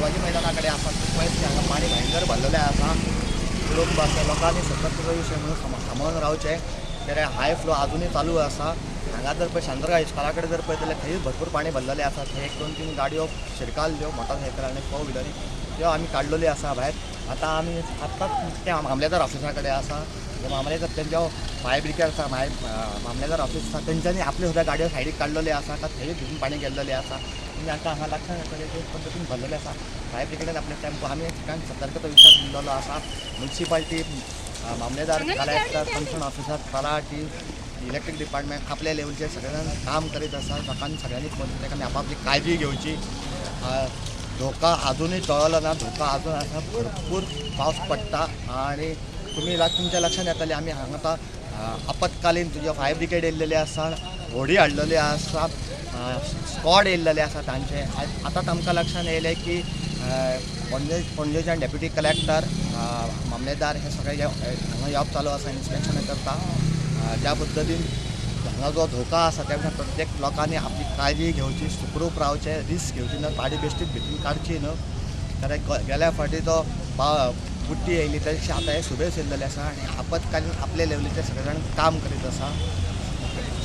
शिवाजी मैदानाकडे असा खूप हांगा पाणी भयंकर भरलेलें आसा. कुटुंब आसा लोकांनी सतर्कता विशय म्हणून सांबाळून रावचे. तर हाय फ्लो अजूनही चालू आसा. हांगा जर पळय शांतरगाय इस्कॉला कडेन जर पळयत जाल्यार थंय भरपूर पाणी भरलेलें आसा. थंय 1-2-3 गाडयो शिरकाल्ल्यो मोटरसायकल आनी 4 व्हिलरी त्यो आमी काडलेल्यो आसा भायर. आतां आमी आत्ताच त्या मामलेदार ऑफिसा कडेन आसा. मामलेदार तेंच्या फायर ब्रिगेड आसा मामलेदार ऑफिस आसा तेंच्यांनी आपल्यो सुद्दां गाडयो सायडीक काडलेल्यो आसा. थंय भितून पाणी गेल्लेलें आसा. म्हणजे आतां हांगा लागता कडेन ते पद्दतीन भरलेलें आसा. फायर ब्रिगेडान आपले टेम्पो आमी ठिकाणी सतर्कता विचार दिल्लो आसा. म्युन्सिपाल्टी मामलेदार collector concern officer talathi electric department आपल्या लेवलचे सगळे जाण काम करीत आसा. लोकांनी सगळ्यांनी आपापली काळजी घेवची. धोका अजूनही टळलो ना. धोका अजून आसा. भरपूर पावस पडटा आणि तुमच्या लक्षात येतले आमी हांगा आपत्कालीन तुजे फायर ब्रिगेड येयल्लेले आसा. व्हडी हाडलेली आसा. स्क्वॉड येयल्लेले आसा तांचे. आतांच आमकां लक्षात येयलें की पणजेच्यान डेप्युटी कलेक्टर मामलेदार हे सगळे हांगा जॉब चालू आसा इन्स्पेक्शन करता. ज्या पद्दतीन हांगा जो धोका आसा त्या प्रत्येक लोकांनी आपली काळजी घेवची. सुखरूप रावचे. रिस्क घेवची ना. गाडी बेश्टीच भितून काडची न्हू. कारण गेल्या फावटी तो बुट्टी येयली तशी आतां हे सुबेज येयल्लेले आसा आनी आपत्कालीन आपले लेवलीचे सगळे जाण काम करीत आसा.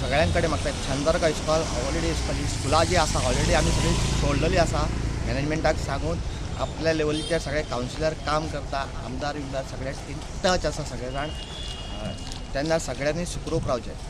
सगळ्यां कडेन म्हाका शांतरगाय इस्कॉल ऑलरेडी स्कुलां जी आसा ऑलरेडी आमी सगळी सोडलेली आसा. मॅनेजमेंटाक सांगून आपल्या लेवलीचे सगळे कावन्सिलर काम करता. आमदार विमदार सगळे इन टच आसा सगळे जाण. तेन्ना सगळ्यांनी सुखरूप रावचें.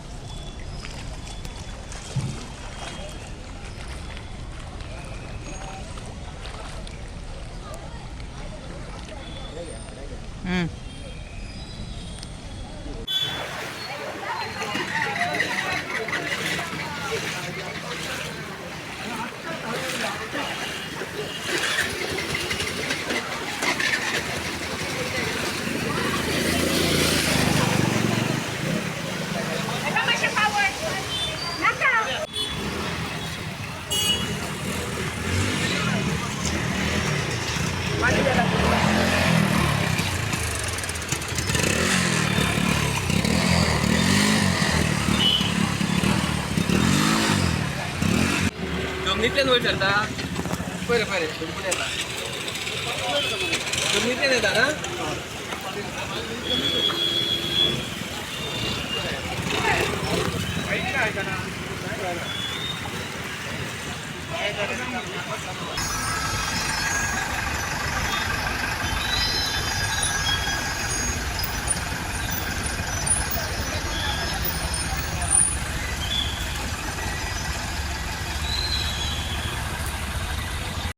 जमनीतल्यान वयर सरता पळय पळय तुमकून येता जमनीतल्यान येता ना आयकना